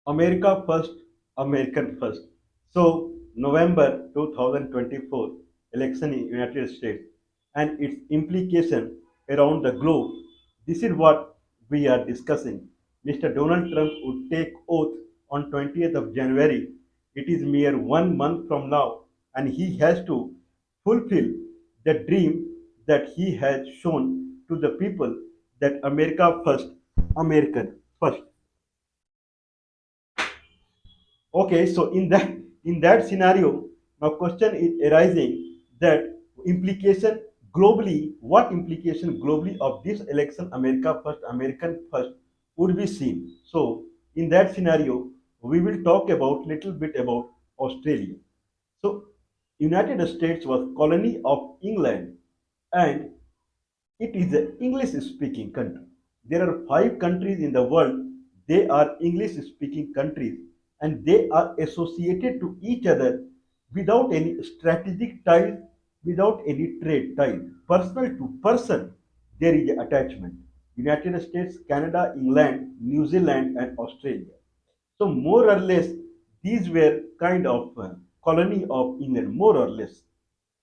America first, American first. So, November 2024 election in United States and its implication around the globe. This is what we are discussing. Mr. Donald Trump would take oath on 20th of January. It is mere 1 month from now, and he has to fulfill the dream that he has shown to the people that America first, American first. Okay, so in that scenario, now question is arising that implication globally, what implication globally of this election, America first, American first, would be seen. So in that scenario, we will talk about little bit about Australia. So United States was colony of England and it is an English speaking country. There are five countries in the world, they are English speaking countries and they are associated to each other without any strategic ties, without any trade ties. Personal to person, there is an attachment. United States, Canada, England, New Zealand, and Australia. So, more or less, these were kind of colony of England, more or less.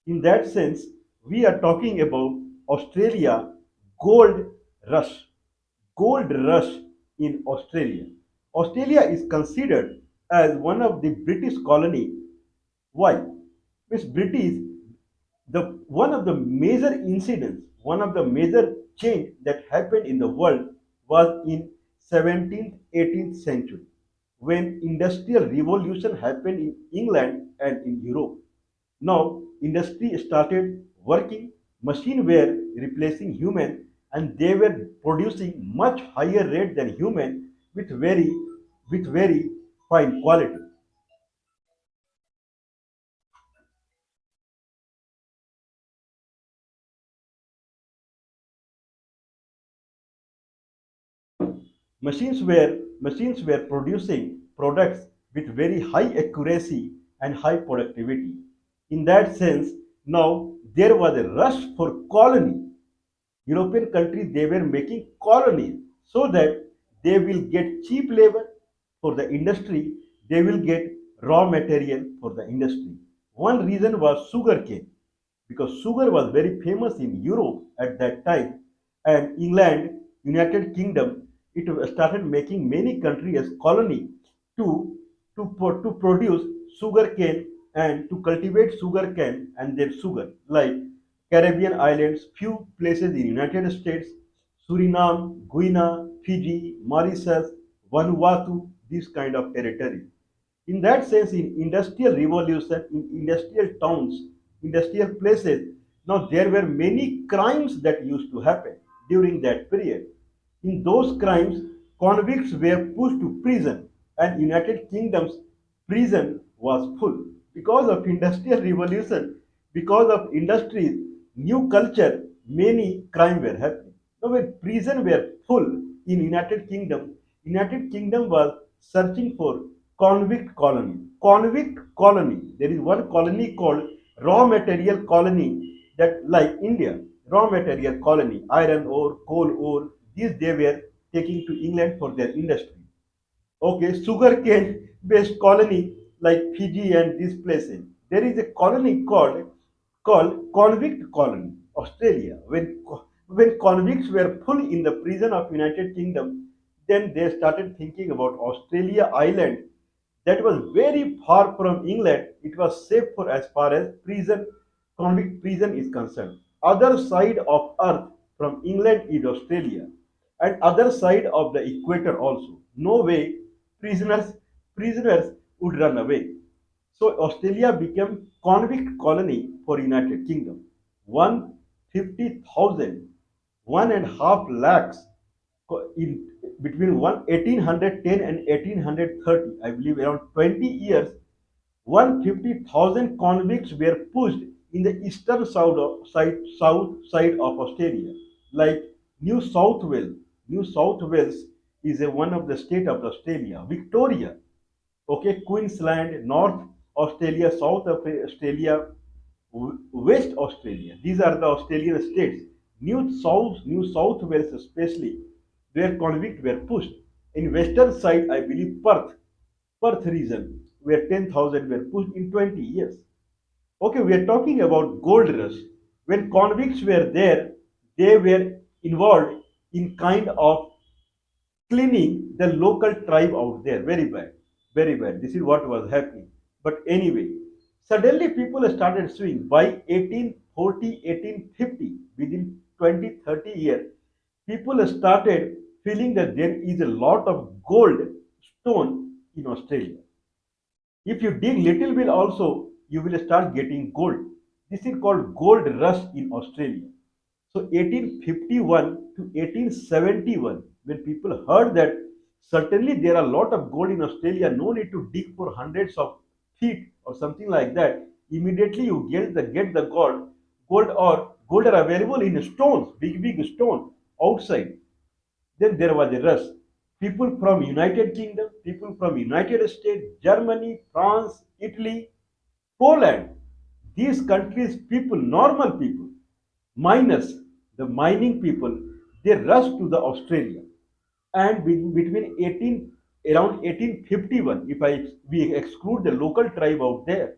In that sense, we are talking about Australia gold rush. Gold rush in Australia. Australia is considered as one of the British colony. Why? Because British, the one of the major incidents, one of the major change that happened in the world was in 17th, 18th century when industrial revolution happened in England and in Europe. Now, industry started working, machine were replacing human, and they were producing much higher rate than human with very fine quality. Machines were producing products with very high accuracy and high productivity. In that sense, now there was a rush for colony. European countries they were making colonies so that they will get cheap labor for the industry, they will get raw material for the industry. One reason was sugarcane because sugar was very famous in Europe at that time, and England, United Kingdom, it started making many countries as colony to to produce sugarcane and to cultivate sugarcane and their sugar like Caribbean islands, few places in United States, Suriname, Guyana, Fiji, Mauritius, Vanuatu, this kind of territory. In that sense, in industrial revolution, in industrial towns, industrial places, now there were many crimes that used to happen during that period. In those crimes, convicts were pushed to prison, and United Kingdom's prison was full because of industrial revolution, because of industries, new culture, many crime were happening. Now, when prison were full in United Kingdom was searching for convict colony. Convict colony. There is one colony called raw material colony that like India, raw material colony, iron ore, coal ore, these they were taking to England for their industry. Okay, sugarcane based colony like Fiji and these places. There is a colony called convict colony, Australia. When convicts were full in the prison of United Kingdom, then they started thinking about Australia island that was very far from England. It was safe for as far as prison, convict prison is concerned. Other side of earth from England is Australia, and other side of the equator also. No way prisoners prisoners would run away. So Australia became convict colony for United Kingdom. 150,000, 1.5 lakhs in between 1810 and 1830, I believe around 20 years, 150,000 convicts were pushed in the eastern south side of Australia, like New South Wales. New South Wales is one of the state of Australia. Victoria, okay, Queensland, North Australia, South of Australia, West Australia. These are the Australian states. New South Wales especially, where convicts were pushed. In western side, I believe Perth. Perth region, where 10,000 were pushed in 20 years. Okay, we are talking about gold rush. When convicts were there, they were involved in kind of cleaning the local tribe out there. Very bad, very bad. This is what was happening. But anyway, suddenly people started suing by 1840, 1850, within 20, 30 years, people started feeling that there is a lot of gold stone in Australia. If you dig little bit also, you will start getting gold. This is called gold rush in Australia. So 1851 to 1871, when people heard that certainly there are a lot of gold in Australia, no need to dig for hundreds of feet or something like that. Immediately you get the gold or gold are available in stones, big stone outside. Then there was a rush. People from United Kingdom, people from United States, Germany, France, Italy, Poland, these countries, people, normal people, minus the mining people, they rushed to the Australia. And between 18 around 1851, if we exclude the local tribe out there,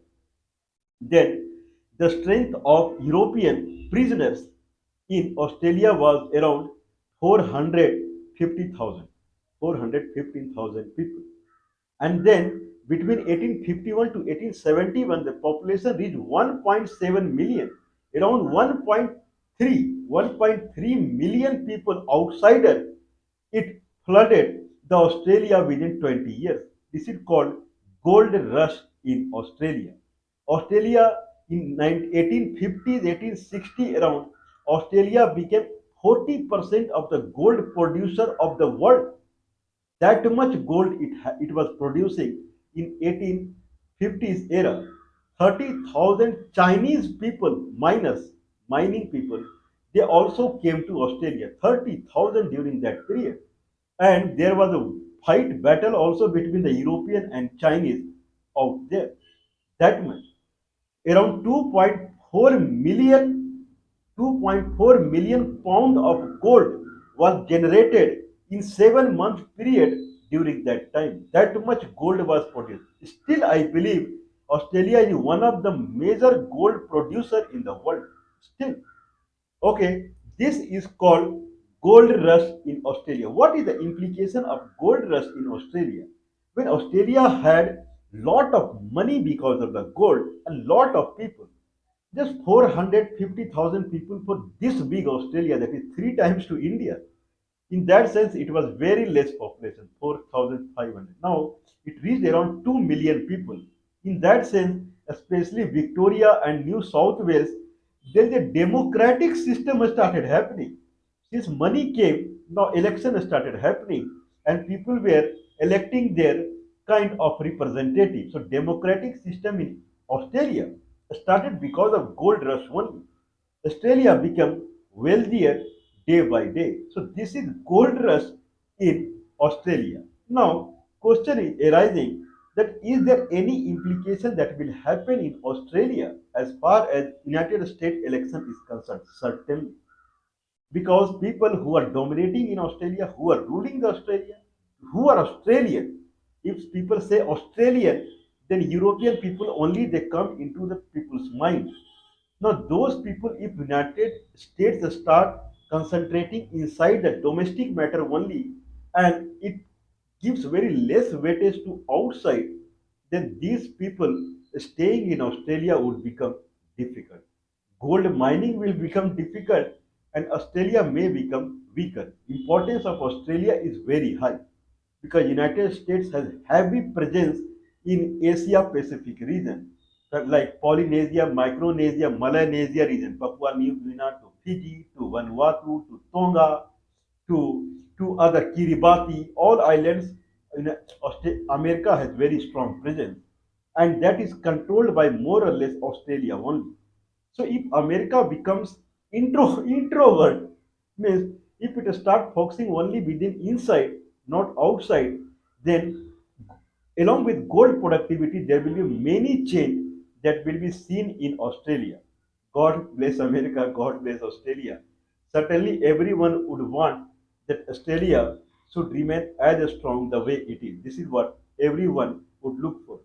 then the strength of European prisoners in Australia was around 450,000, 415,000 people. And then between 1851 to 1871, the population reached 1.7 million, around 1.3 million people outsider. It flooded the Australia within 20 years. This is called gold rush in Australia. Australia in 1850s, 1860 around, Australia became 40% of the gold producer of the world. That much gold it was producing in 1850s era. 30,000 Chinese people, miners, mining people, they also came to Australia. 30,000 during that period. And there was a fight battle also between the European and Chinese out there. That much. Around 2.4 million pound of gold was generated in 7 month period during that time. That much gold was produced. Still, I believe Australia is one of the major gold producer in the world. Still, okay, this is called gold rush in Australia. What is the implication of gold rush in Australia? When Australia had lot of money because of the gold, a lot of people, just 450,000 people for this big Australia, that is three times to India. In that sense, it was very less population, 4,500. Now, it reached around 2 million people. In that sense, especially Victoria and New South Wales, then the democratic system started happening. Since money came, now election started happening and people were electing their kind of representative. So democratic system in Australia started because of gold rush only. Australia became wealthier day by day. So this is gold rush in Australia. Now, question is arising that is there any implication that will happen in Australia as far as United States election is concerned? Certainly, because people who are dominating in Australia, who are ruling the Australia, who are Australian. If people say Australian, then European people only they come into the people's mind. Now those people, if United States start concentrating inside the domestic matter only, and it gives very less weightage to outside, then these people staying in Australia would become difficult. Gold mining will become difficult and Australia may become weaker. Importance of Australia is very high because United States has heavy presence in Asia Pacific region like Polynesia, Micronesia, Melanesia region, Papua New Guinea to Fiji to Vanuatu to Tonga to other Kiribati, all islands in America has very strong presence and that is controlled by more or less Australia only. So if America becomes introvert, means if it start focusing only within inside, not outside, then along with gold productivity, there will be many change that will be seen in Australia. God bless America, God bless Australia. Certainly everyone would want that Australia should remain as strong the way it is. This is what everyone would look for.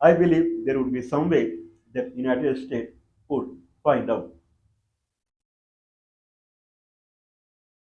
I believe there would be some way that United States would find out.